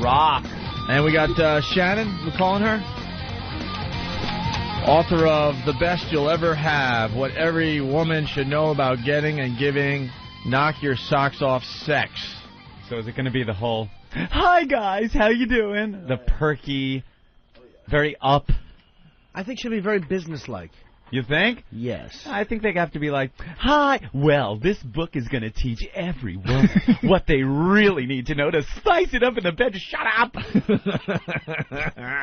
rock. And we got Shannon, we're calling her. Author of The Best You'll Ever Have, What Every Woman Should Know About Getting and Giving Knock Your Socks Off Sex. So is it going to be the whole, hi guys, how you doing? The perky, very up. I think she'll be very businesslike. You think? Yes. I think they have to be like, hi, well, this book is going to teach every woman what they really need to know to spice it up in the bed. Shut up!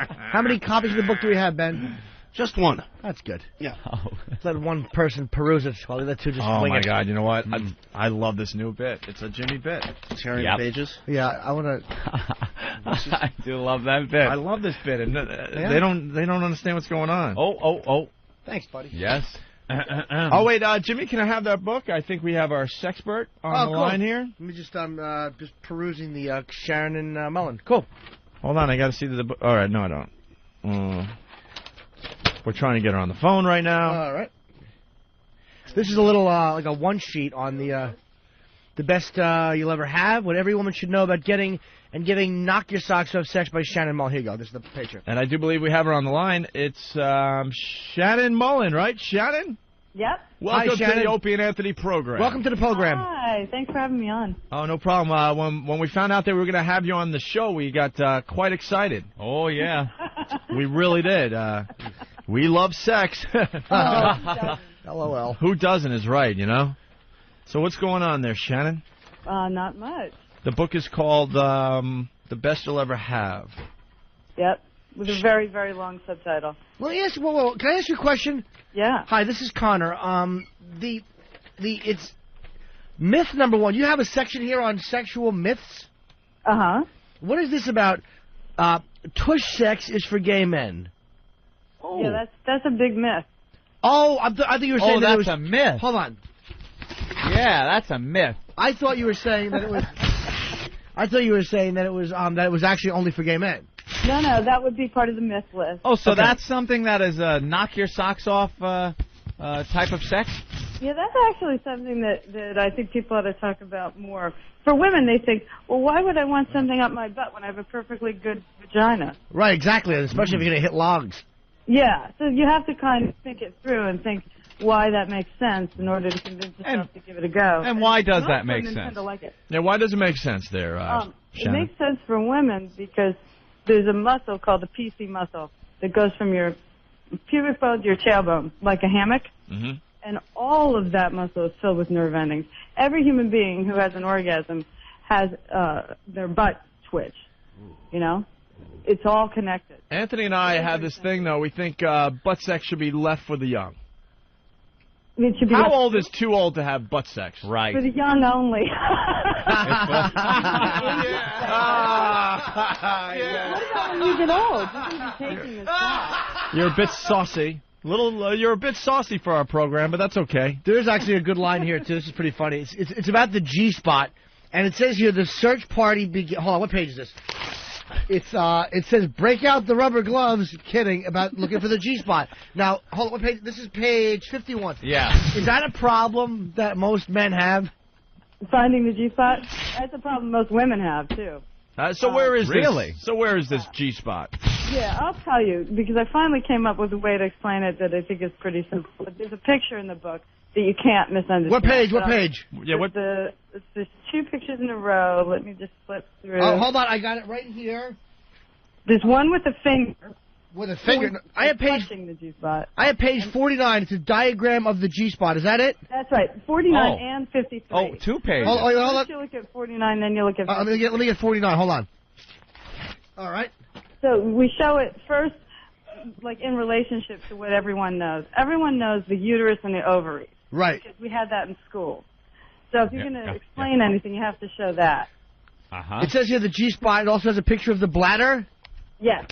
How many copies of the book do we have, Ben? Just one. That's good. Yeah. Oh. Let one person peruse it while the other two just wing it. Oh, my God. You know what? I love this new bit. It's a Jimmy bit. Tearing the pages. Yeah, I want to... I do love that bit. I love this bit. And they don't understand what's going on. Oh. Thanks, buddy. Yes. Oh, wait, Jimmy, can I have that book? I think we have our sexpert on the line here. Let me just perusing the Shannon Mullen. Cool. Hold on, I got to see the book. All right, no, I don't. We're trying to get her on the phone right now. All right. This is a little like a one sheet on the best you'll ever have, what every woman should know about getting and giving Knock Your Socks Off Sex by Shannon Mullen. Here you go. This is the picture. And I do believe we have her on the line. It's Shannon Mullen, right? Shannon? Yep. Welcome Hi, Shannon. to the Opie and Anthony program. Welcome to the program. Hi. Thanks for having me on. Oh, no problem. When we found out that we were going to have you on the show, we got quite excited. Oh, yeah. We really did. We love sex. LOL. Who doesn't is right, you know? So what's going on there, Shannon? Not much. The book is called The Best You'll Ever Have. Yep. With a very, very long subtitle. Well, yes. Whoa. Can I ask you a question? Yeah. Hi, this is Connor. It's myth number one. You have a section here on sexual myths. Uh-huh. What is this about? Tush sex is for gay men. Oh. Yeah, that's a big myth. Oh, I thought you were saying that it was a myth. Hold on. Yeah, that's a myth. I thought you were saying that it was. I thought you were saying that it was actually only for gay men. No, that would be part of the myth list. Oh, so that's something that is a knock your socks off type of sex? Yeah, that's actually something that I think people ought to talk about more. For women, they think, well, why would I want something up my butt when I have a perfectly good vagina? Right, exactly, especially if you're going to hit logs. Yeah, so you have to kind of think it through and think why that makes sense in order to convince yourself to give it a go. And why does that make sense? Tend to like it. Yeah, why does it make sense there, It Shannon? makes sense for women because there's a muscle called the PC muscle that goes from your pubic bone to your tailbone, like a hammock. Mm-hmm. And all of that muscle is filled with nerve endings. Every human being who has an orgasm has their butt twitch, you know? It's all connected. Anthony and I have this thing, though. We think butt sex should be left for the young. It should be How old is too old to have butt sex? Right. for the young only. What about when you get old? You should be taking this time. You're a bit saucy. You're a bit saucy for our program, but that's okay. There's actually a good line here too. This is pretty funny. It's about the Gspot, and it says here the search party begin. Hold on, what page is this? It says break out the rubber gloves. Kidding about looking for the Gspot. Now hold on, what page? This is page 51. Yeah. Is that a problem that most men have? Finding the G-spot? That's a problem most women have, too. So where is really? this? So where is this G-spot? Yeah, I'll tell you, because I finally came up with a way to explain it that I think is pretty simple. But there's a picture in the book that you can't misunderstand. What page? What page? Yeah, what? There's two pictures in a row. Let me just flip through. Oh, hold on. I got it right here. There's one with a finger. With a finger. I have page. Touching the G-spot. I have page 49. It's a diagram of the G-spot. Is that it? That's right. 49 and 53. Oh, 2 pages. Hold on. First you look at 49, then you look at 53. Let me get 49. Hold on. All right. So we show it first, like in relationship to what everyone knows. Everyone knows the uterus and the ovaries. Right. Because we had that in school. So if you're going to explain anything, you have to show that. Uh-huh. It says here the G-spot. It also has a picture of the bladder. Yes,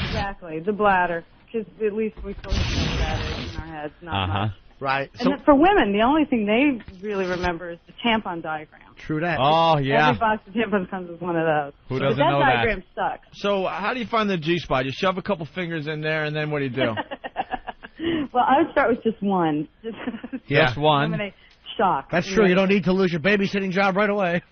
exactly. The bladder. Because at least we sort of know what that is in our heads, not much. Right. And then for women, the only thing they really remember is the tampon diagram. True that. Oh, yeah. Every box of tampons comes with one of those. Who doesn't that know that? diagram sucks. So how do you find the G-spot? You shove a couple fingers in there, and then what do you do? Well, I would start with just one. Just one. Eliminate shock. That's true. You don't need to lose your babysitting job right away.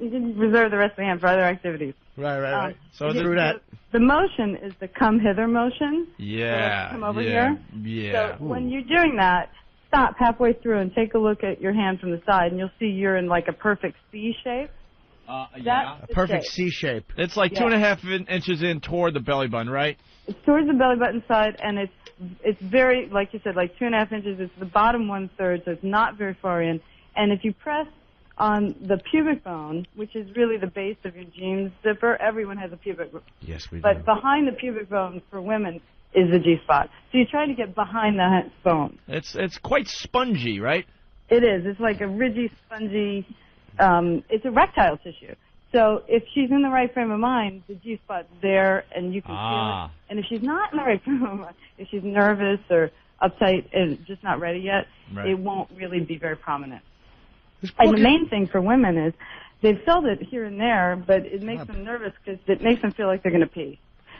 You can reserve the rest of the hand for other activities. Right. So the motion is the come hither motion. Yeah. So come over here. Yeah. So when you're doing that, stop halfway through and take a look at your hand from the side, and you'll see you're in like a perfect C shape. A perfect C shape. It's like 2.5 inches in toward the belly button, right? It's towards the belly button side, and it's very, like you said, like 2.5 inches. It's the bottom 1/3, so it's not very far in. And if you press on the pubic bone, which is really the base of your jeans zipper, everyone has a pubic bone. Yes, we do. But behind the pubic bone for women is the G-spot. So you try to get behind that bone. It's quite spongy, right? It is. It's like a ridgy, spongy, it's erectile tissue. So if she's in the right frame of mind, the G-spot's there and you can feel it. And if she's not in the right frame of mind, if she's nervous or uptight and just not ready yet, it won't really be very prominent. And the main thing for women is they've felt it here and there, but it makes them nervous because it makes them feel like they're going to pee.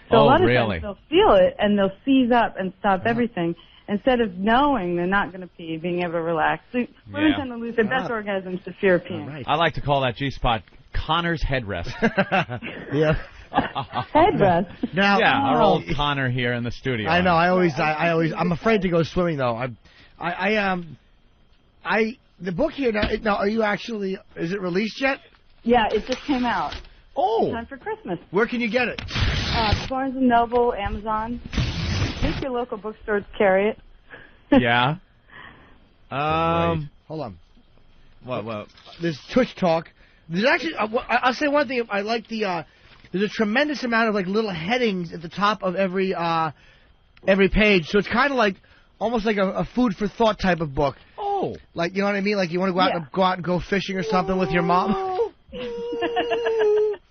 So a lot of times they'll feel it and they'll seize up and stop everything instead of knowing they're not going to pee, being able to relax. So women tend to lose their best orgasms to fear of peeing. Right. I like to call that G-spot Connor's headrest. Yeah. Headrest. Now, our old Connor here in the studio. I know. I'm afraid to go swimming though. The book here now. Are you actually? Is it released yet? Yeah, it just came out. Oh. Time for Christmas. Where can you get it? Barnes & Noble, Amazon. I think your local bookstores carry it. Yeah. Hold on. What? There's Tush Talk. There's actually. I'll say one thing. I like the. There's a tremendous amount of like little headings at the top of every page. So it's kind of like almost like a food for thought type of book. Oh. Like, you know what I mean? Like you want to go out and go fishing or something with your mom.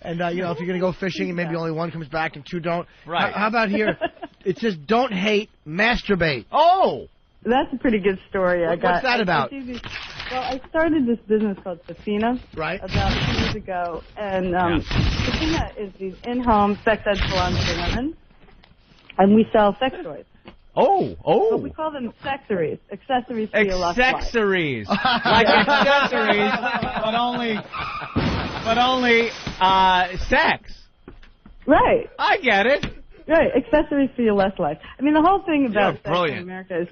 And, if you're going to go fishing and maybe only one comes back and two don't. Right. How about here? It says, don't hate, masturbate. Oh! That's a pretty good story. What's that about? Well, I started this business called Safina about 2 years ago. And Safina is these in-home sex ed salons for women. And we sell sex toys. Oh. But we call them accessories. Accessories for your love life. Accessories. Like accessories, but only sex. Right. I get it. Right. Accessories for your less life. I mean, the whole thing about sex brilliant. in America is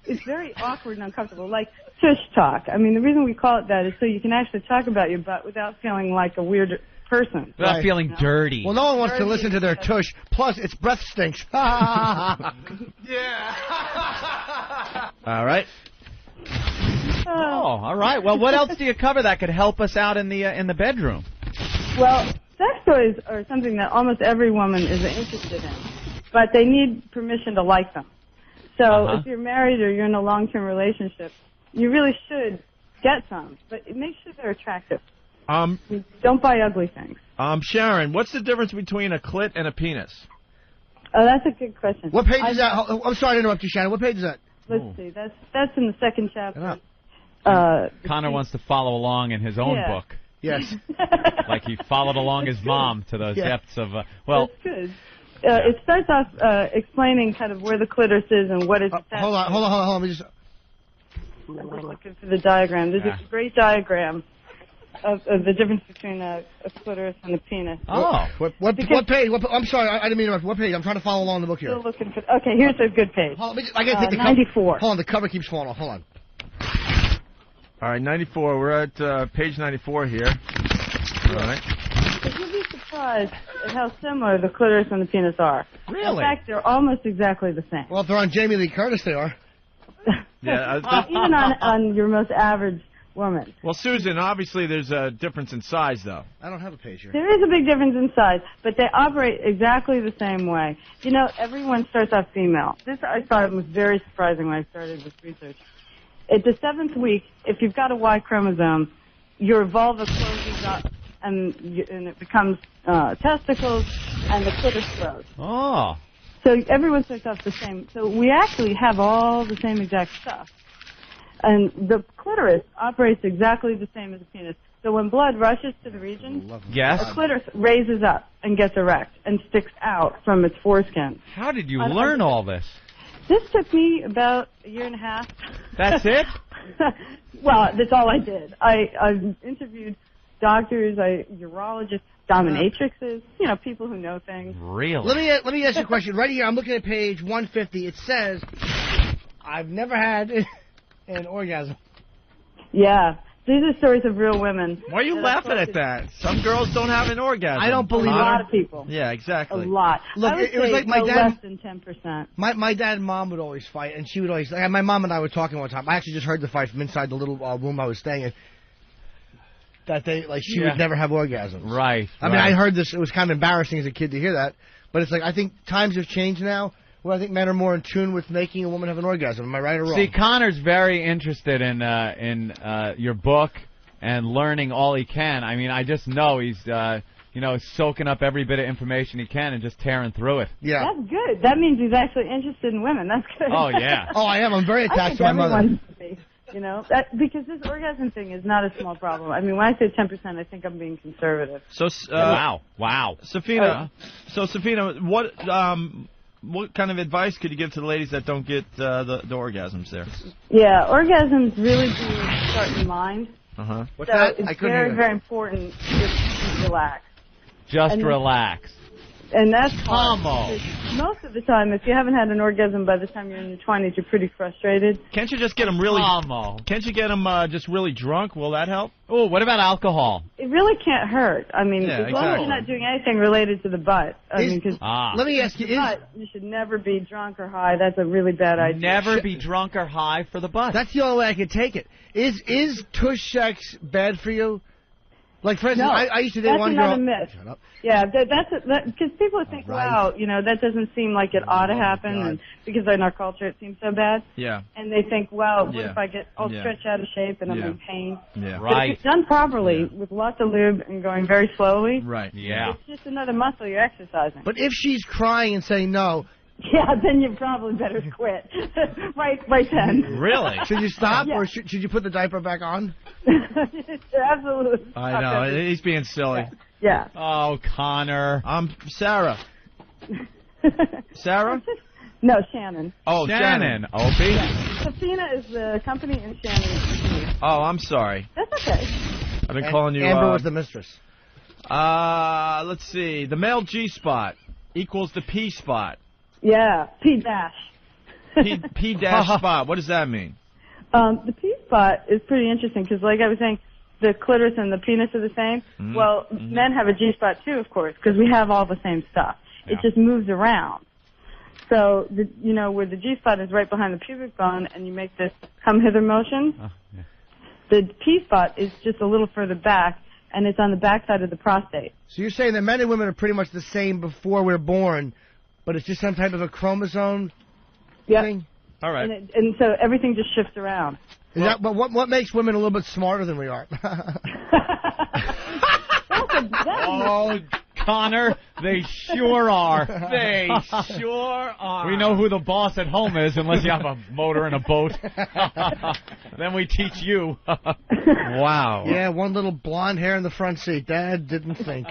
it's very awkward and uncomfortable. Like tush talk. I mean, the reason we call it that is so you can actually talk about your butt without feeling like a weird person. Without feeling dirty. Well, no one wants to listen to their tush. Plus, its breath stinks. Yeah. All right. Oh, all right. Well, what else do you cover that could help us out in the bedroom? Well, sex toys are something that almost every woman is interested in, but they need permission to like them. So if you're married or you're in a long-term relationship, you really should get some, but make sure they're attractive. Don't buy ugly things. Sharon, what's the difference between a clit and a penis? Oh, that's a good question. What page is that? I'm sorry to interrupt you, Shannon. What page is that? Let's see. That's in the second chapter. Connor wants to follow along in his own book. Yes. Like he followed along his mom to those depths of, That's good. It starts off explaining kind of where the clitoris is and what it's attached. Hold on. Let me just... I'm just looking for the diagram. There's a great diagram of the difference between a clitoris and a penis. Oh. What page? I'm sorry, I didn't mean to interrupt. What page? I'm trying to follow along the book here. Still looking for... Okay, here's a good page. Hold on, I gotta take the 94. Hold on, the cover keeps falling off. Hold on. All right, 94. We're at page 94 here. All right. You'll be surprised at how similar the clitoris and the penis are. Really? In fact, they're almost exactly the same. Well, if they're on Jamie Lee Curtis, they are. Yeah. Even on your most average woman. Well, Susan, obviously there's a difference in size, though. I don't have a page here. There is a big difference in size, but they operate exactly the same way. You know, everyone starts off female. This I thought was very surprising when I started this research. At the 7th week, if you've got a Y chromosome, your vulva closes up and it becomes testicles, and the clitoris grows. Oh. So everyone starts off the same. So we actually have all the same exact stuff. And the clitoris operates exactly the same as the penis. So when blood rushes to the region, the clitoris raises up and gets erect and sticks out from its foreskin. How did you learn all this? This took me about a year and a half. That's it? Well, that's all I did. I interviewed doctors, urologists, dominatrixes, people who know things. Really? Let me ask you a question. Right here, I'm looking at page 150. It says, I've never had an orgasm. Yeah. These are stories of real women. Why are you laughing at that? Some girls don't have an orgasm. I don't believe a lot of people. Yeah, exactly. A lot. Look, I would it was say like my no dad. Less than 10%. My dad and mom would always fight, and she would always. My mom and I were talking one time. I actually just heard the fight from inside the little room I was staying in. That she would never have orgasms. Right. I mean, I heard this. It was kind of embarrassing as a kid to hear that, but it's like I think times have changed now. Where I think men are more in tune with making a woman have an orgasm. Am I right or wrong? See, Connor's very interested in your book and learning all he can. I mean, I just know he's soaking up every bit of information he can and just tearing through it. Yeah. That's good. That means he's actually interested in women. That's good. Oh yeah. Oh, I am. I'm very attached to my mother. Because this orgasm thing is not a small problem. I mean, when I say 10%, I think I'm being conservative. So, wow. Safina, what kind of advice could you give to the ladies that don't get the orgasms there? Yeah, orgasms really do start in the mind. Uh-huh. What's So that? it's very, very important just to relax. Just relax. And that's hard. Homo. Most of the time, if you haven't had an orgasm by the time you're in your 20s, you're pretty frustrated. Can't you just get them really? Homo. Can't you get them just really drunk? Will that help? Oh, what about alcohol? It really can't hurt. I mean, Yeah, as long as you're not doing anything related to the butt. Let me ask you: you should never be drunk or high. That's a really bad idea. Never be drunk or high for the butt. That's the only way I can take it. Is tush sex bad for you? Like, for instance, No, I used to date one girl. That's another myth. Shut up. Yeah, because people think, wow, that doesn't seem like it ought to happen, and because in our culture it seems so bad. Yeah. And they think, well, what if I get all stretched out of shape and I'm in pain? Yeah. But if it's done properly with lots of lube and going very slowly, right? Yeah. It's just another muscle you're exercising. But if she's crying and saying no, yeah, then you probably better quit. right then. Really? Should you stop or should you put the diaper back on? Absolutely. I know. He's being silly. Yeah. Oh, Connor. I'm Sarah. Sarah? No, Shannon. Oh, Shannon. Opie. Yeah. Safina is the company and Shannon is the company. Oh, I'm sorry. That's okay. I've been calling you. Amber was the mistress. Let's see. The male G-spot equals the P-spot. Yeah, P-dash. P-dash spot. What does that mean? The P-spot is pretty interesting because, like I was saying, the clitoris and the penis are the same. Mm-hmm. Well, men have a G-spot too, of course, because we have all the same stuff. Yeah. It just moves around. So, where the G-spot is right behind the pubic bone and you make this come hither motion, the P-spot is just a little further back, and it's on the backside of the prostate. So you're saying that men and women are pretty much the same before we're born, but it's just some type of a chromosome thing? All right. And so everything just shifts around. But what makes women a little bit smarter than we are? Oh, Connor, they sure are. They sure are. We know who the boss at home is, unless you have a motor and a boat. Then we teach you. Wow. Yeah, one little blonde hair in the front seat. Dad didn't think.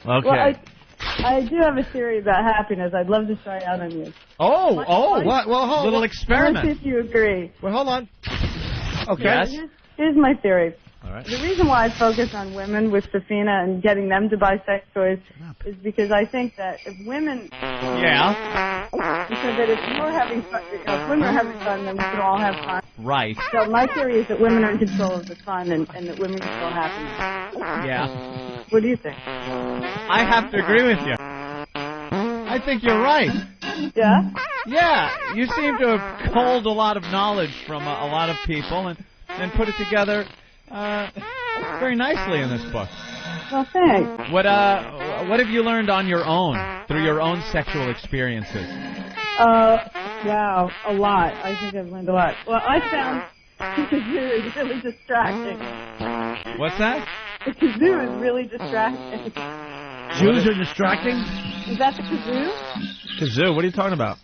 Okay. Well, I do have a theory about happiness. I'd love to try out on you. What? Well, hold on. Little experiment. Let's see if you agree. Well, hold on. Okay. Yes. Here's my theory. All right. The reason why I focus on women with Safina and getting them to buy sex toys is because I think that if women... Because that if you're having fun, if women are having fun, then we can all have fun. Right. So my theory is that women are in control of the fun and that women control happiness. Yeah. What do you think? I have to agree with you. I think you're right. Yeah? Yeah. You seem to have culled a lot of knowledge from a lot of people and put it together very nicely in this book. Well, thanks. What have you learned on your own, through your own sexual experiences? Wow, a lot. I think I've learned a lot. Well, I found the kazoo is really distracting. What's that? The kazoo is really distracting. Jews are distracting? Is that the kazoo? Kazoo, what are you talking about?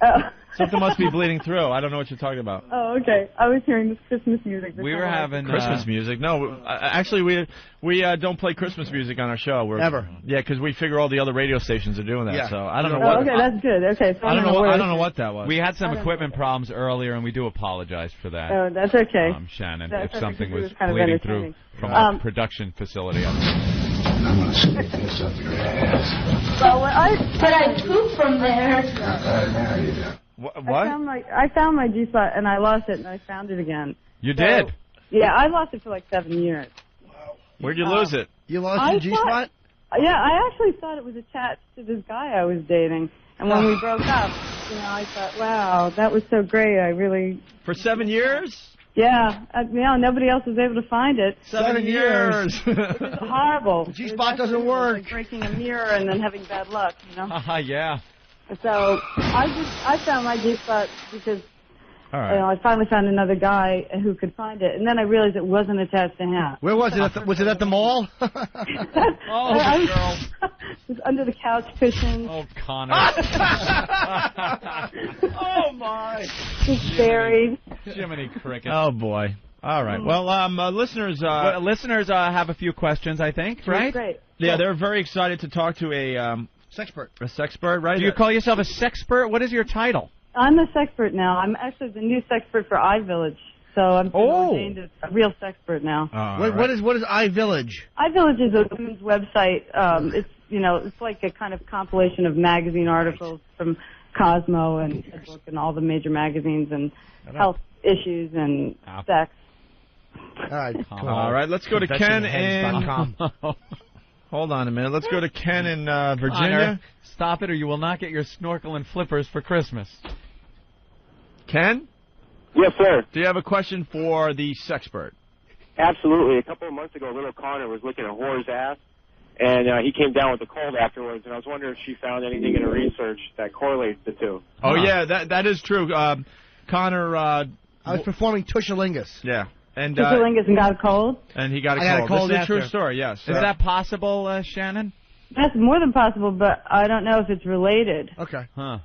Oh. Something must be bleeding through. I don't know what you're talking about. Oh, okay. I was hearing this Christmas music. We were having Christmas music. No, actually, we don't play Christmas music on our show. Never. Yeah, because we figure all the other radio stations are doing that. Yeah. So I don't know what. Okay, that's good. Okay, so I don't know what that was. We had some equipment problems earlier, and we do apologize for that. Oh, that's okay. Shannon, That's if something okay, was kind of bleeding through from our production facility. I'm gonna stick this up your ass. Well, I pooped from there. What? I found my Gspot and I lost it and I found it again. You did? Yeah, I lost it for like 7 years. Where'd you lose it? You lost your Gspot? Yeah, I actually thought it was attached to this guy I was dating. And when we broke up, I thought, wow, that was so great. I really... For 7 years? Yeah, nobody else was able to find it. 7 years. It was horrible. The Gspot doesn't work. Like breaking a mirror and then having bad luck, Yeah. So I found my Gspot because All right. I finally found another guy who could find it, and then I realized it wasn't attached to him. Where was it? Was it at the mall? Girl. It was under the couch cushion. Oh, Connor. Oh, my. Just buried. Jiminy Cricket. Oh, boy. All right. Well, listeners... listeners have a few questions, I think, right? Great. Yeah, they're very excited to talk to a sexpert, right? Do you call yourself a sexpert? What is your title? I'm a sexpert now. I'm actually the new sexpert for iVillage. So I'm ordained as a real sexpert now. What is iVillage? iVillage is a women's website. It's like a kind of compilation of magazine articles from Cosmo and Book and all the major magazines and health issues and sex. All right, let's go to Ken in... Hold on a minute. Let's go to Ken in Virginia. Connor, stop it or you will not get your snorkel and flippers for Christmas. Ken? Yes, sir. Do you have a question for the sexpert? Absolutely. A couple of months ago, little Connor was looking at whore's ass, and he came down with a cold afterwards, and I was wondering if she found anything in her research that correlates the two. Oh, yeah, that is true. Connor... I was performing Tushalingus. Yeah. And Tushalingus and got a cold? And he got a cold. Cold. This is a true story, yes. Is that possible, Shannon? That's more than possible, but I don't know if it's related. Okay. Huh.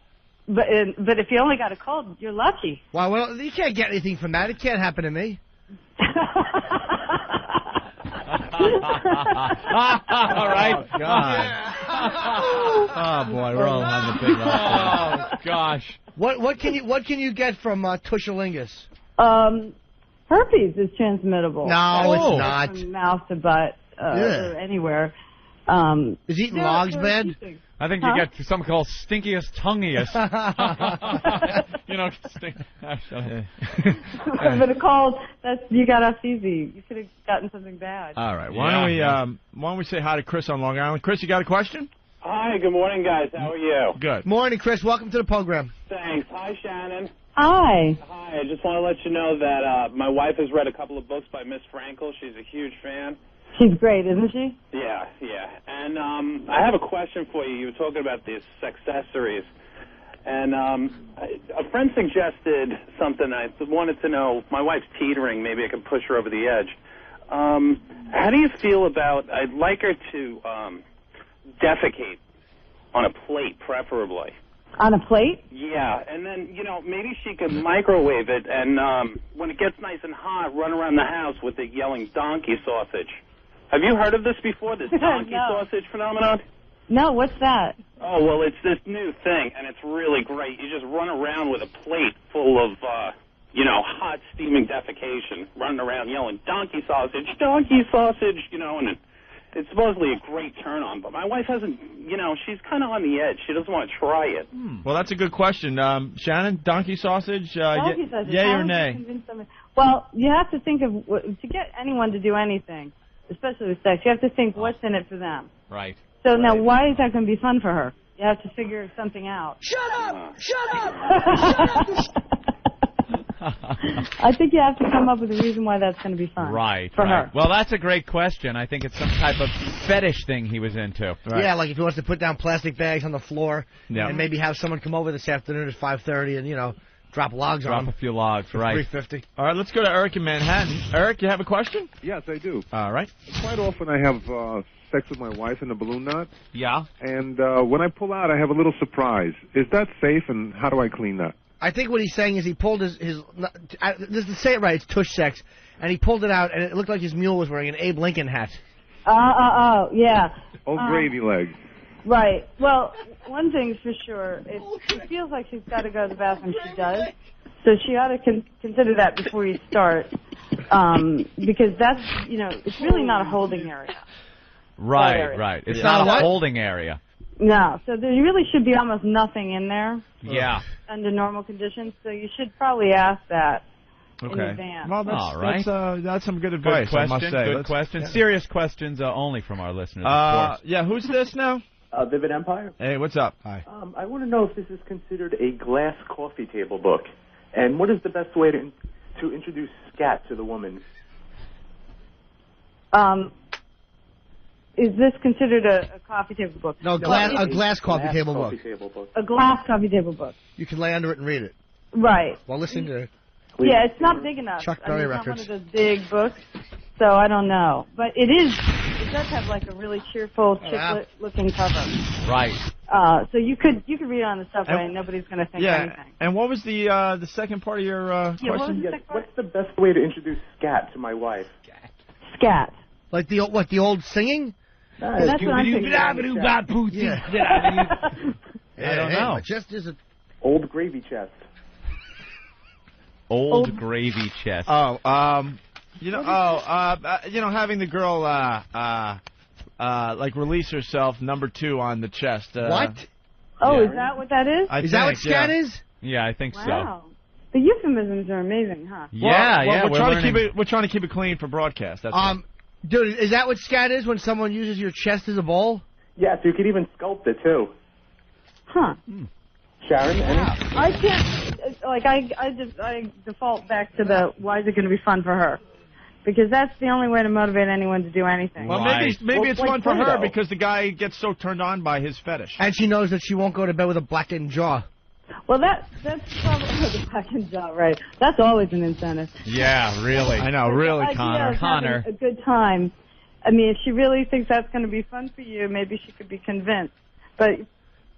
But if you only got a cold, you're lucky. Well, you can't get anything from that. It can't happen to me. All right. Oh, God. Oh, boy, we're all having a big laugh. Oh, gosh. What can you get from Tushalingus? Herpes is transmittable. No, it's not. From mouth to butt or anywhere. Is eating logs bad? I think you get something called stinkiest tongueiest. But a cold, you got off easy. You could have gotten something bad. All right. Why don't we say hi to Chris on Long Island? Chris, you got a question? Hi, good morning, guys. How are you? Good. Morning, Chris. Welcome to the program. Thanks. Hi, Shannon. Hi. Hi. I just want to let you know that my wife has read a couple of books by Miss Frankel. She's a huge fan. She's great, isn't she? Yeah. And I have a question for you. You were talking about these Assexories. And a friend suggested something. I wanted to know. My wife's teetering. Maybe I can push her over the edge. How do you feel about... I'd like her to defecate on a plate, preferably. On a plate? Yeah, and then, maybe she could microwave it, and when it gets nice and hot, run around the house with it yelling donkey sausage. Have you heard of this before, this donkey sausage phenomenon? No, what's that? Oh, well, it's this new thing, and it's really great. You just run around with a plate full of, hot, steaming defecation, running around yelling donkey sausage, and it's supposedly a great turn-on, but my wife hasn't, she's kind of on the edge. She doesn't want to try it. Well, that's a good question. Shannon, donkey sausage, Donkey sausage. yay or nay? Well, you have to think of, to get anyone to do anything, especially with sex, you have to think what's in it for them. Right. So now, why is that going to be fun for her? You have to figure something out. Shut up! Shut up! I think you have to come up with a reason why that's going to be fun. Right. For her. Well, that's a great question. I think it's some type of fetish thing he was into. Right. Yeah, like if he wants to put down plastic bags on the floor and maybe have someone come over this afternoon at 5:30 and, drop logs on them. Drop a few logs, right. $3.50. All right, let's go to Eric in Manhattan. Eric, you have a question? Yes, I do. All right. Quite often I have sex with my wife in a balloon knot. Yeah. And when I pull out, I have a little surprise. Is that safe, and how do I clean that? I think what he's saying is he pulled his to say it right, it's tush sex, and he pulled it out, and it looked like his mule was wearing an Abe Lincoln hat. Yeah. Old gravy legs. Right. Well, one thing's for sure, if she feels like she's got to go to the bathroom, she does. So she ought to consider that before you start, because that's, it's really not a holding area. Right. It's not a holding area. No, so there really should be almost nothing in there. Yeah. Under normal conditions, so you should probably ask that in advance. Well, all right. That's some good advice, Good question. I must say. Good question. Serious questions only from our listeners, of course. Yeah, who's this now? Vivid Empire. Hey, what's up? Hi. I want to know if this is considered a glass coffee table book, and what is the best way to introduce scat to the woman? Is this considered a coffee table book? No, a glass coffee table book. A glass coffee table book. You can lay under it and read it. Right. While listening to Yeah, it's not big enough. Chuck Berry records. It's not one of those big books, so I don't know. But it does have like a really cheerful, chick-looking cover. Right. So you could read it on the subway and nobody's going to think anything. And what was the second part of your question? What was the second part? What's the best way to introduce scat to my wife? Scat. Like the old singing? That's what I'm thinking. Yeah. I don't know. My chest is a Old gravy chest. Old gravy chest. Having the girl like release herself number 2 on the chest. What? Is that what that is? Is that what scat is? Yeah, I think so. The euphemisms are amazing, huh? Yeah, We're trying to keep it clean for broadcast. That's dude, is that what scat is when someone uses your chest as a bowl? Yes, you could even sculpt it too. Huh. Sharon, any? I can't. I default back to the why is it going to be fun for her? Because that's the only way to motivate anyone to do anything. Well, maybe it's fun for her because the guy gets so turned on by his fetish. And she knows that she won't go to bed with a blackened jaw. Well, that's probably the blackened jaw, right? That's always an incentive. Yeah, really. I know, really, Connor. A good time. I mean, if she really thinks that's going to be fun for you, maybe she could be convinced. But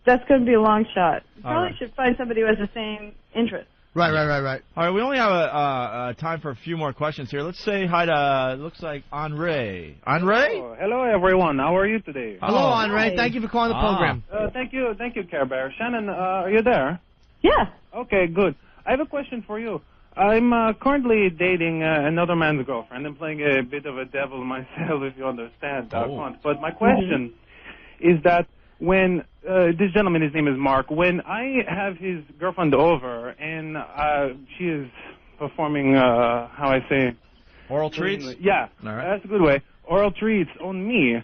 that's going to be a long shot. You probably should find somebody who has the same interest. Right. All right, we only have time for a few more questions here. Let's say hi to, looks like, Henri. Henri? Oh, hello, everyone. How are you today? Hello, Henri. Hi. Thank you for calling the program. Thank you, Care Bear. Shannon, are you there? Yeah. Okay, good. I have a question for you. I'm currently dating another man's girlfriend. I'm playing a bit of a devil myself, if you understand. But my question is that when this gentleman, his name is Mark, when I have his girlfriend over and she is performing, how I say? Oral treats? Yeah, that's a good way. Oral treats on me.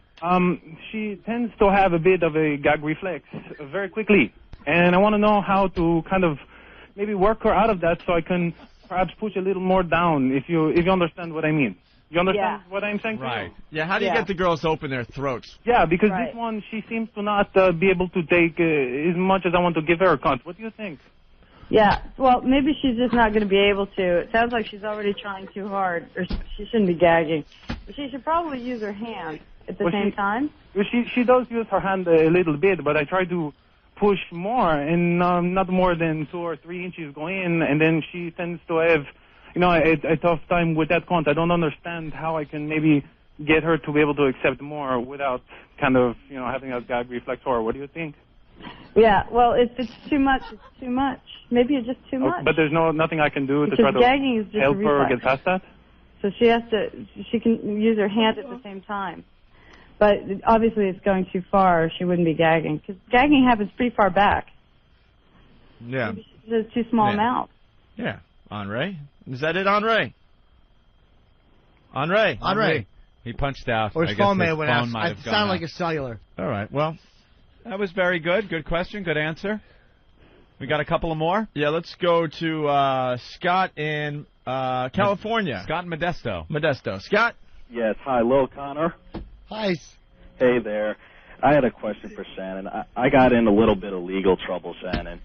She tends to have a bit of a gag reflex very quickly. And I want to know how to kind of maybe work her out of that so I can perhaps push a little more down, if you understand what I mean. You understand what I'm saying? Right. Yeah, how do you get the girls to open their throats? Yeah, because this one, she seems to not be able to take as much as I want to give her. What do you think? Yeah, well, maybe she's just not going to be able to. It sounds like she's already trying too hard, or she shouldn't be gagging. But she should probably use her hand at the same time. She does use her hand a little bit, but I try to push more, and not more than 2 or 3 inches go in, and then she tends to have a tough time with that count. I don't understand how I can maybe get her to be able to accept more without kind of, having a gag reflex. Or what do you think? Yeah, well, if it's too much, it's too much. Maybe it's just too much. But there's nothing I can do to because try gagging is to just help a her reflex. get past that? So she can use her hand at the same time. But obviously it's going too far. She wouldn't be gagging. Because gagging happens pretty far back. Yeah. Maybe she has too small a mouth. Yeah. Henri? Is that it, Henri? Henri. He punched out. Or his phone may have went out. It sounded like a cellular. All right, well. That was very good. Good question. Good answer. We got a couple of more? Yeah, let's go to Scott in California. Scott in Modesto. Scott? Yes. Hi, Lil Connor. Hi. Hey there. I had a question for Shannon. I got in a little bit of legal trouble, Shannon,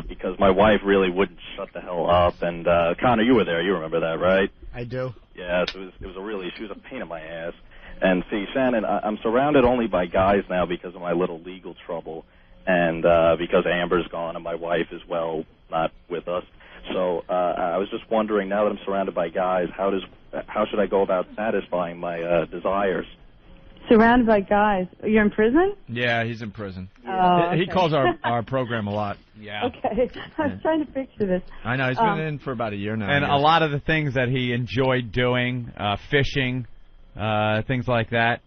because my wife really wouldn't shut the hell up. And Connor, you were there. You remember that, right? I do. Yes, it was she was a pain in my ass. And see, Shannon, I'm surrounded only by guys now because of my little legal trouble. and because Amber's gone and my wife is, well, not with us. So I was just wondering, now that I'm surrounded by guys, how should I go about satisfying my desires? Surrounded by guys. You're in prison? Yeah, he's in prison. Oh, okay. He calls our program a lot. Yeah. Okay. I was trying to picture this. I know. He's been in for about a year now. And a lot of the things that he enjoyed doing, fishing, things like that,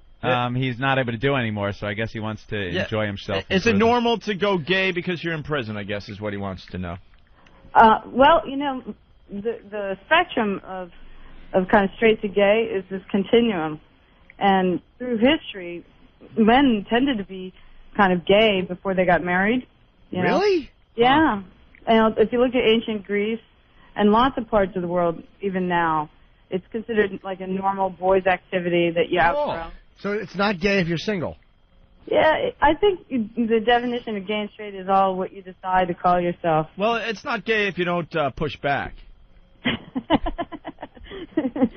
he's not able to do anymore, so I guess he wants to enjoy himself. Is it normal to go gay because you're in prison, I guess, is what he wants to know. Well, you know, the spectrum of kind of straight to gay is this continuum. And through history, men tended to be kind of gay before they got married. You know? Really? Yeah. And if you look at ancient Greece and lots of parts of the world, even now, it's considered like a normal boys' activity that you outgrow. So it's not gay if you're single? Yeah, I think the definition of gay and straight is all what you decide to call yourself. Well, it's not gay if you don't push back.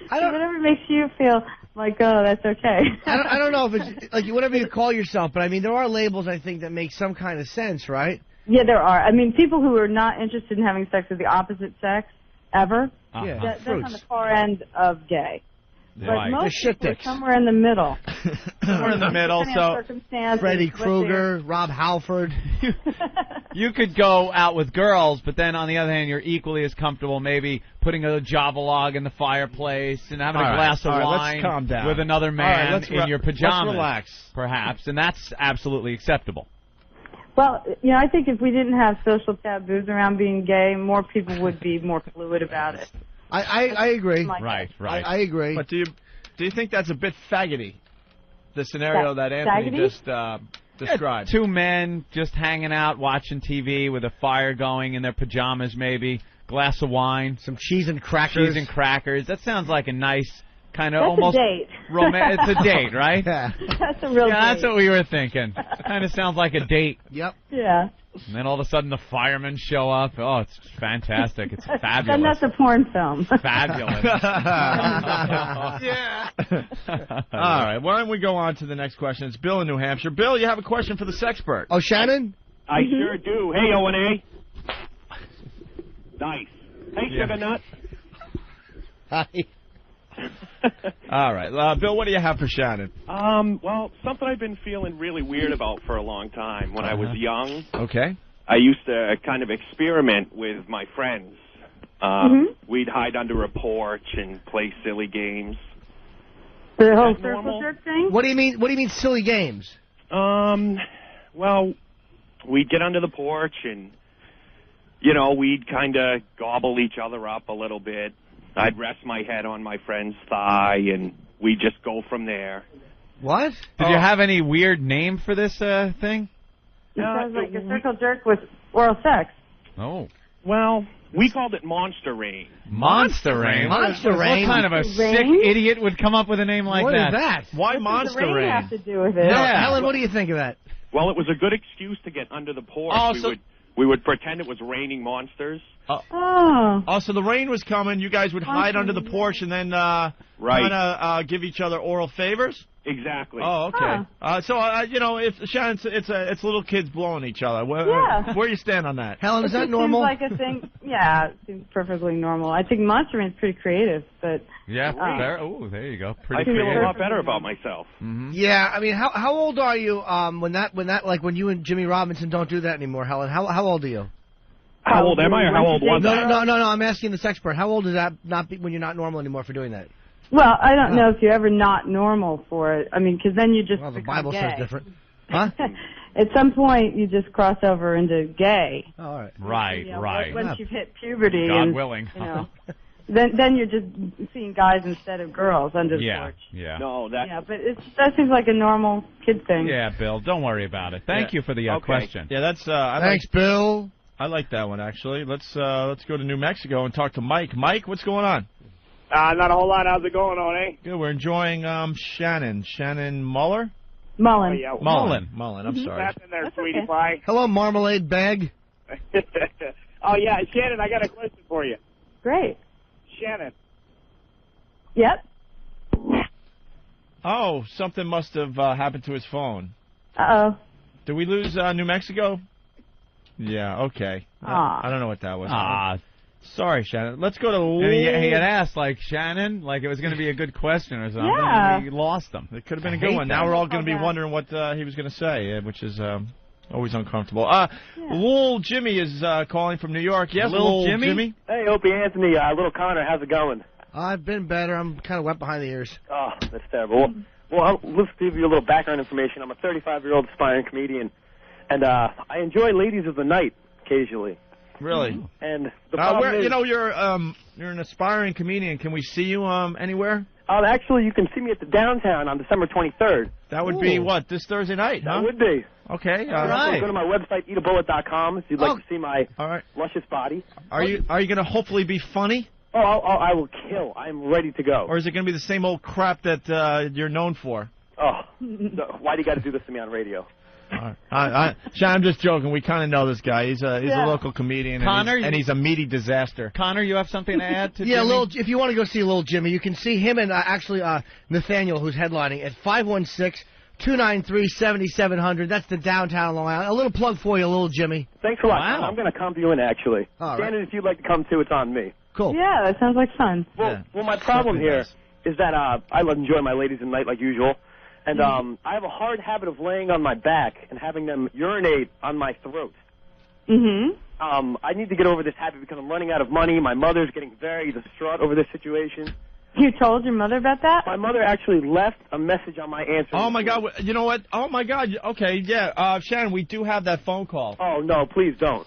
Whatever makes you feel like, oh, that's okay. I don't know if it's like whatever you call yourself, but I mean, there are labels, I think, that make some kind of sense, right? Yeah, there are. I mean, people who are not interested in having sex with the opposite sex ever, that's on the far end of gay. But most people are somewhere in the middle. Somewhere in the middle, so Freddy Krueger, Rob Halford. You could go out with girls, but then on the other hand, you're equally as comfortable maybe putting a Java log in the fireplace and having a glass of wine let's calm down. with another man in your pajamas, let's relax. perhaps, and that's absolutely acceptable. Well, you know, I think if we didn't have social taboos around being gay, more people would be more fluid about it. I agree. Right. I agree. But do you think that's a bit faggoty, the scenario that Anthony just described? Two men just hanging out, watching TV with a fire going in their pajamas maybe, glass of wine. Some cheese and crackers. That sounds like a nice kind of That's almost a date. It's a date, right? Yeah. That's a real date. That's what we were thinking. Kind of sounds like a date. Yep. Yeah. And then all of a sudden the firemen show up. Oh, it's fantastic. It's fabulous. And that's a porn film. Fabulous. Yeah. All right. Why don't we go on to the next question? It's Bill in New Hampshire. Bill, you have a question for the sexpert. Oh, Shannon? I sure do. Hey, O&A. Nice. Hey, Sugar Nut. Hi. All right. Bill, what do you have for Shannon? Well, something I've been feeling really weird about for a long time. When I was young, okay, I used to kind of experiment with my friends. We'd hide under a porch and play silly games. The whole circle jerk thing? What do you mean? What do you mean silly games? Well, we'd get under the porch and, you know, we'd kind of gobble each other up a little bit. I'd rest my head on my friend's thigh, and we'd just go from there. What? Did you have any weird name for this thing? It sounds like a circle jerk with oral sex. Oh. Well, we called it Monster Rain. Monster Rain? Monster Rain? What kind of a sick idiot would come up with a name like what that? What is that? Why What Monster does the rain Rain? have to do with it? Yeah. Helen, what do you think of that? Well, it was a good excuse to get under the porch. We would pretend it was raining monsters. Oh, so the rain was coming. You guys would hide under the porch and then kind of give each other oral favors? Exactly. Oh, okay. So, you know, if Shannon, it's little kids blowing each other. Where you stand on that? Helen, is that normal? Seems like a thing. Yeah, it seems perfectly normal. I think Monster Rain's pretty creative, but yeah, there you go. Pretty I feel creative. a lot better about myself. Mm-hmm. Yeah, I mean, how old are you when you and Jimmy Robinson don't do that anymore, Helen? How old are you? How old am I, or how old was I? No. I'm asking the sexpert. How old is that? When you're not normal anymore for doing that? Well, I don't know if you're ever not normal for it. I mean, because then you just the become Bible gay. says different. Huh? At some point, you just cross over into gay. Oh, all right. Right, you know, right. Once you've hit puberty, God and, willing. You know, then you're just seeing guys instead of girls under the porch. Yeah. No, that. Yeah, but that seems like a normal kid thing. Yeah, Bill. Don't worry about it. Thank you for the question. Yeah, that's. Thanks, Bill. I like that one actually. Let's go to New Mexico and talk to Mike. Mike, what's going on? Not a whole lot. How's it going on, eh? Good. We're enjoying Shannon Mullen. Mullen. Oh, yeah. Mullen. I'm sorry. What's in there, sweetie pie? Hello, marmalade bag. Oh yeah, Shannon. I got a question for you. Great. Shannon. Yep. Oh, something must have happened to his phone. Uh-oh. Did we lose New Mexico? Yeah, okay. I don't know what that was. Sorry, Shannon. Let's go to And he had asked, like, Shannon, like it was going to be a good question or something, and we lost him. It could have been a good one. Now we're all going to be wondering what he was going to say, which is always uncomfortable. Lil Jimmy is calling from New York. Yes, Lil Jimmy? Hey, Opie, Anthony, little Connor, how's it going? I've been better. I'm kind of wet behind the ears. Oh, that's terrible. Well, let's give you a little background information. I'm a 35-year-old aspiring comedian, and I enjoy ladies of the night occasionally. Really? And the problem is... You know, you're an aspiring comedian. Can we see you anywhere? Actually, you can see me at the Downtown on December 23rd. That would be, what, this Thursday night, huh? That would be. Okay, all right. Go to my website, eatabullet.com, if you'd like to see my luscious body. Are you going to hopefully be funny? Oh, I will kill. I'm ready to go. Or is it going to be the same old crap that you're known for? Oh, why do you got to do this to me on radio? Sean, I'm just joking. We kind of know this guy. He's a local comedian, Connor, and he's a meaty disaster. Connor, you have something to add to Jimmy? If you want to go see Lil Jimmy, you can see him and Nathaniel, who's headlining, at 516-293-7700. That's the Downtown Long Island. A little plug for you, Lil Jimmy. Thanks a lot. Wow. I'm going to come to you in, actually. Shannon, if you'd like to come, too, it's on me. Cool. Yeah, that sounds like fun. Well, my problem here is that I enjoy my ladies in the night like usual. And I have a hard habit of laying on my back and having them urinate on my throat. Mm-hmm. I need to get over this habit because I'm running out of money. My mother's getting very distraught over this situation. You told your mother about that? My mother actually left a message on my answer. Oh, my God. You know what? Oh, my God. Okay, yeah. Shannon, we do have that phone call. Oh, no, please don't.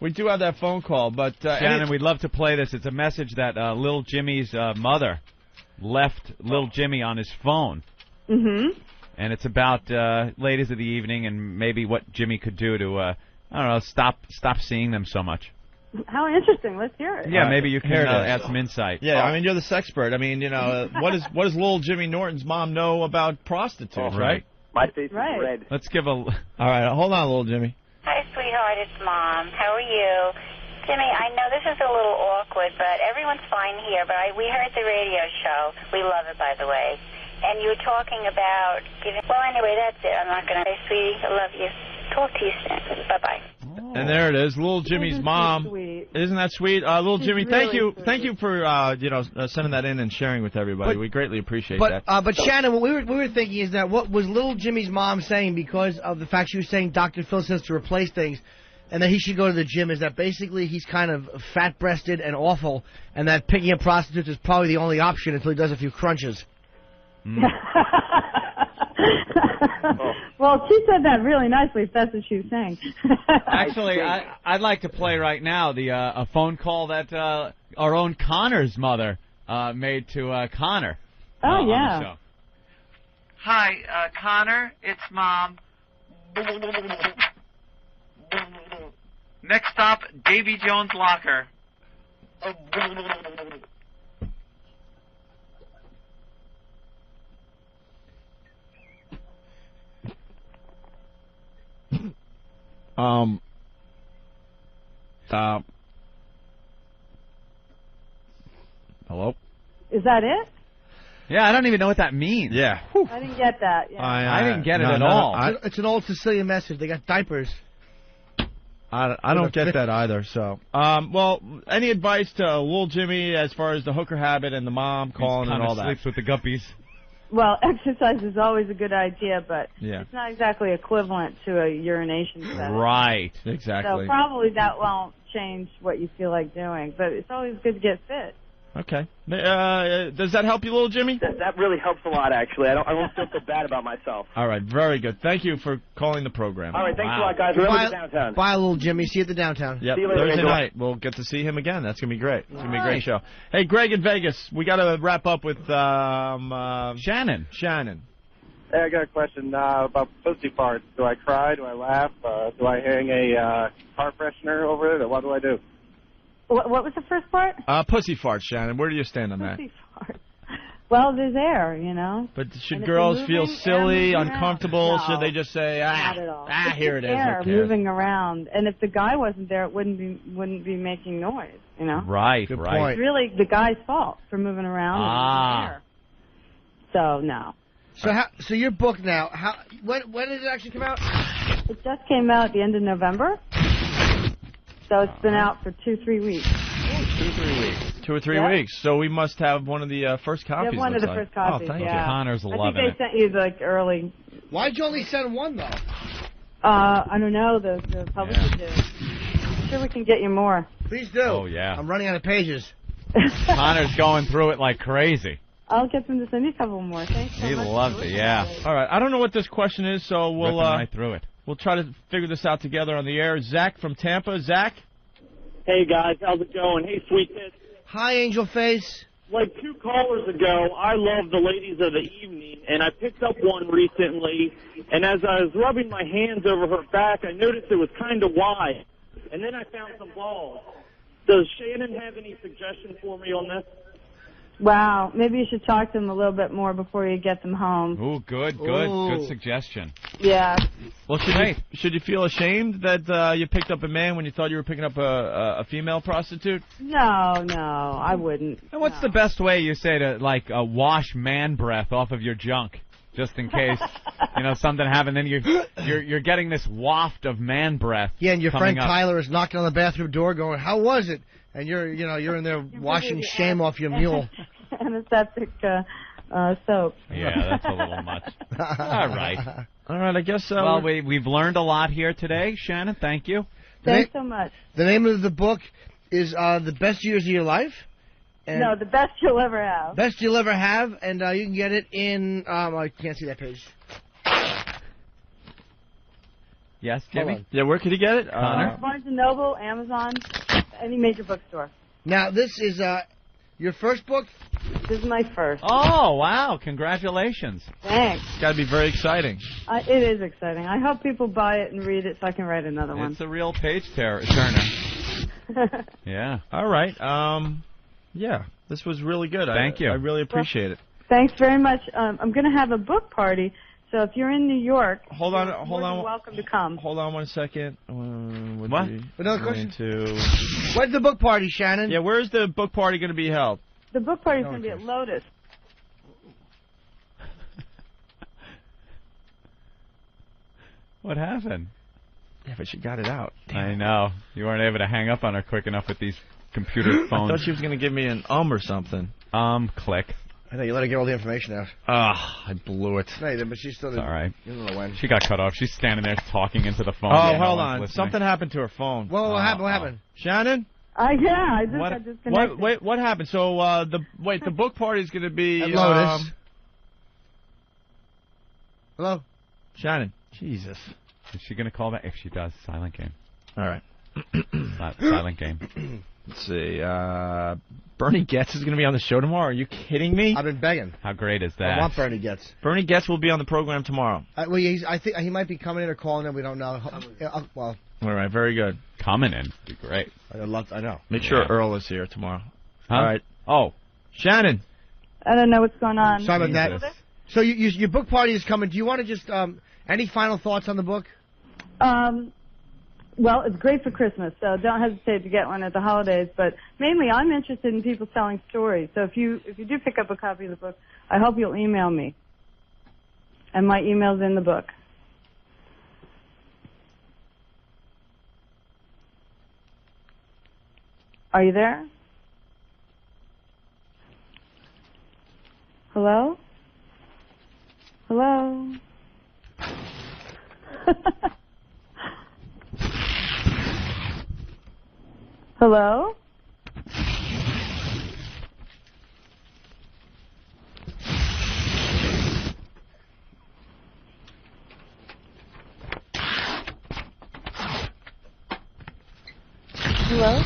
We do have that phone call, but... Shannon, we'd love to play this. It's a message that Lil Jimmy's mother left Lil Jimmy on his phone. Mm-hmm. And it's about ladies of the evening and maybe what Jimmy could do to, I don't know, stop seeing them so much. How interesting. Let's hear it. Yeah, maybe you can add some insight. Yeah, I mean, you're the sexpert. I mean, you know, what does Lil Jimmy Norton's mom know about prostitutes, right? My face is red. Let's give a... All right, hold on, Lil Jimmy. Hi, sweetheart. It's Mom. How are you? Jimmy, I know this is a little awkward, but everyone's fine here. But we heard the radio show. We love it, by the way. And you were talking about giving... Well, anyway, that's it. I'm not going to say, sweetie, I love you. Talk to you soon. Bye-bye. And there it is, Lil Jimmy's mom. Isn't that sweet? Lil Jimmy, thank you for sending that in and sharing with everybody. We greatly appreciate that. But Shannon, what we were thinking is that what was Lil Jimmy's mom saying, because of the fact she was saying Dr. Phil says to replace things, and that he should go to the gym, is that basically he's kind of fat-breasted and awful, and that picking up prostitutes is probably the only option until he does a few crunches. Well, she said that really nicely, if that's what she was saying. Actually, I'd like to play right now a phone call that our own Connor's mother made to Connor. Oh, yeah. On the show. Hi, Connor. It's Mom. Next stop, Davy Jones' locker. Hello? Is that it? Yeah, I don't even know what that means. Yeah. I didn't get that. Yeah. I didn't get it at all. It's an old Sicilian message. They got diapers. I don't get that either. So, well, any advice to Lil Jimmy as far as the hooker habit and the mom calling and all that? Sleeps with the guppies. Well, exercise is always a good idea, but yeah. It's not exactly equivalent to a urination session. Right, exactly. So probably that won't change what you feel like doing, but it's always good to get fit. Okay. Does that help you, Lil Jimmy? That really helps a lot, actually. I don't feel so bad about myself. All right, very good. Thank you for calling the program. All right, thanks a lot, guys. Remember the Downtown. Bye, Lil Jimmy. See you at the Downtown. Yep, See you later, Thursday Angela. night. We'll get to see him again. That's going to be great. It's going to be a great show. Hey, Greg in Vegas. We got to wrap up with Shannon. Hey, I got a question about pussy farts. Do I cry? Do I laugh? Do I hang a car freshener over it? Or what do I do? What was the first part? Pussy farts, Shannon. Where do you stand on that? Pussy farts. Well, there's air, you know. But should And if girls you're feel moving, silly, air moving uncomfortable? around. Should they just say, Not at all. It's here it just is. Air Who cares? moving around, and if the guy wasn't there, it wouldn't be making noise, you know. Right, Good right. point. It's really the guy's fault for moving around. And air. So no. So your book now? When did it actually come out? It just came out at the end of November. So it's been out for 2-3 weeks. 2-3 weeks. 2 or 3 weeks. So we must have one of the first copies. You have one of the first copies. Oh, thank you. Connor's loving I think they sent you like early. Why'd you only send one though? I don't know. The publisher did. I'm sure we can get you more. Please do. Oh yeah. I'm running out of pages. Connor's going through it like crazy. I'll get them to send you a couple more. Thanks so He much. loves it. Yeah. All right. I don't know what this question is, so we'll Ripping right through it. We'll try to figure this out together on the air. Zach from Tampa. Zach. Hey guys, how's it going? Hey, sweetness. Hi, Angel Face. Like 2 callers ago, I love the ladies of the evening, and I picked up one recently, and as I was rubbing my hands over her back, I noticed it was kind of wide, and then I found some balls. Does Shannon have any suggestions for me on this? Wow. Maybe you should talk to them a little bit more before you get them home. Ooh, good suggestion. Yeah. Well, should you feel ashamed that you picked up a man when you thought you were picking up a female prostitute? No, I wouldn't. And what's the best way you say to wash man breath off of your junk, just in case something happened? Then you're getting this waft of man breath. Yeah, and your friend up. Tyler is knocking on the bathroom door, going, "How was it?" And you're in there washing shame off your mule. Antiseptic soap. Yeah, that's a little much. All right. All right, I guess. Well, we've learned a lot here today, Shannon. Thank you. Thanks so much. The name of the book is The Best Years of Your Life. And No, the best you'll ever have. Best you'll ever have, and you can get it in. I can't see that page. Yes, Jimmy. Yeah, where could he get it? Barnes & Noble, Amazon, any major bookstore. Now, this is your first book? This is my first. Oh, wow. Congratulations. Thanks. It's got to be very exciting. It is exciting. I hope people buy it and read it so I can write another one. It's a real page turner. Yeah. All right. Yeah, this was really good. Thank you. I really appreciate it. Thanks very much. I'm going to have a book party, so if you're in New York, hold on. You're welcome to come. Hold on 1 second. What? Another question? When's the book party, Shannon? Yeah, where's the book party going to be held? The book party is going to be at Lotus. What happened? Yeah, but she got it out. Damn. I know. You weren't able to hang up on her quick enough with these computer phones. I thought she was going to give me an or something. Click. I know, you let her get all the information out. I blew it. No, you didn't, but she still didn't. All right. You don't know when. She got cut off. She's standing there talking into the phone. Oh, hold on. Something happened to her phone. Well, what happened? Shannon? I just connected. Wait, what happened? So, the book party is going to be... At Lotus. Hello? Shannon. Jesus. Is she going to call back? If she does, silent game. All right. Silent game. Let's see. Bernie Getz is going to be on the show tomorrow. Are you kidding me? I've been begging. How great is that? I want Bernie Getz. Bernie Getz will be on the program tomorrow. Well, I think he might be coming in or calling in. We don't know. Well. All right. Very good. Coming in. Be great. I know. Make sure Earl is here tomorrow. Huh? All right. Oh. Shannon. I don't know what's going on. Sorry about that. So your book party is coming. Do you want to just any final thoughts on the book? Well, it's great for Christmas, so don't hesitate to get one at the holidays. But mainly, I'm interested in people telling stories. So if you do pick up a copy of the book, I hope you'll email me. And my email's in the book. Are you there? Hello? Hello? Hello? Hello?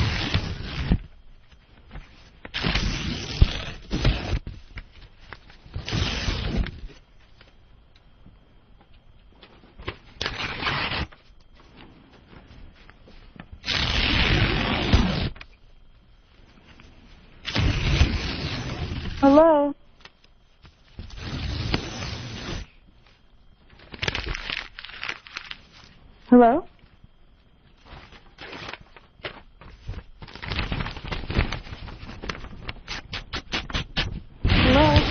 Hello? Hello? Hello?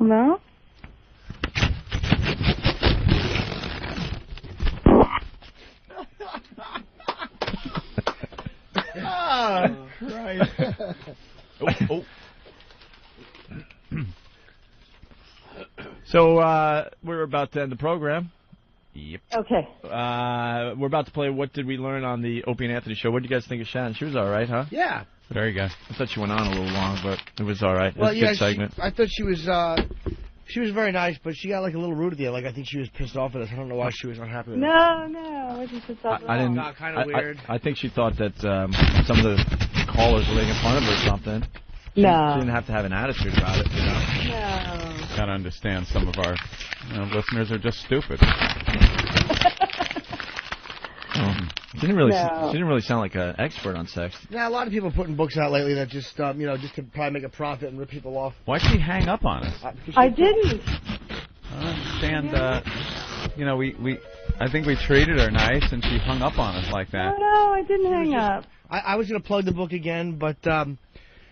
Hello? Oh, Christ. Oh. So, we're about to end the program. Yep. Okay. We're about to play What Did We Learn on the Opie and Anthony Show. What did you guys think of Shannon? She was all right, huh? Yeah. Very good. I thought she went on a little long, but it was all right. It Well, was a yeah, good segment. I thought she was very nice, but she got like a little rude at the end. Like I think she was pissed off at us. I don't know why she was unhappy with us. No, it was just I didn't. Kind of weird. I think she thought that some of the callers were making fun of her or something. She didn't have to have an attitude about it, you know. No. Gotta understand some of our listeners are just stupid. She didn't really sound like an expert on sex. Yeah, a lot of people are putting books out lately that just just to probably make a profit and rip people off. Why'd she hang up on us? I didn't. I don't understand. I think we treated her nice, and she hung up on us like that. No, I didn't hang up. I was going to plug the book again, but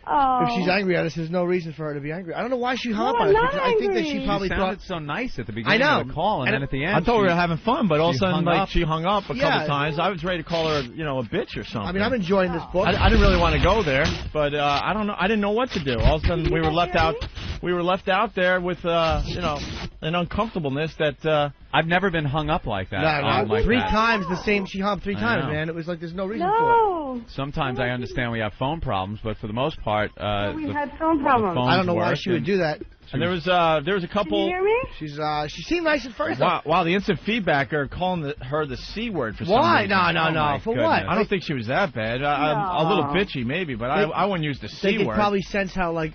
Oh. if she's angry at us, there's no reason for her to be angry. I don't know why she hung up I'm on us. not Because I think that she probably She sounded so nice at the beginning of the call, and then at the end, I thought we were having fun, but all of a sudden, she hung up a Yeah. couple times. I was ready to call her, a bitch or something. I mean, I'm enjoying this book. I didn't really want to go there, but I don't know. I didn't know what to do. All of a sudden, we were left out. We were left out there with, an uncomfortableness that. I've never been hung up like that. No, like three that. times the same. She hung up 3 I times, know. man. It was like there's no reason for it. Sometimes I understand we have phone problems, but for the most part, We had phone problems. I don't know why she would do that. And there was a couple. Can you hear me? She seemed nice at first. Wow, the instant feedback are calling her the C word for some Why? reason. No. For what? I don't think she was that bad. A little bitchy maybe, but I wouldn't use the C They could word. probably sense how well,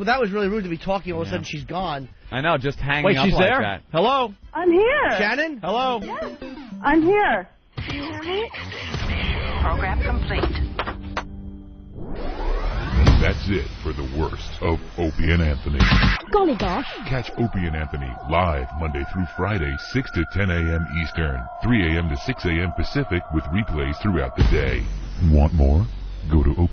that was really rude to be talking. All of a sudden she's gone. I know, just hanging Wait, up she's like there? that. Hello? I'm here. Shannon? Hello? Yes. I'm here. Can you hear me? Program complete. That's it for the worst of Opie and Anthony. Golly gosh. Catch Opie and Anthony live Monday through Friday, 6 to 10 a.m. Eastern, 3 a.m. to 6 a.m. Pacific, with replays throughout the day. Want more? Go to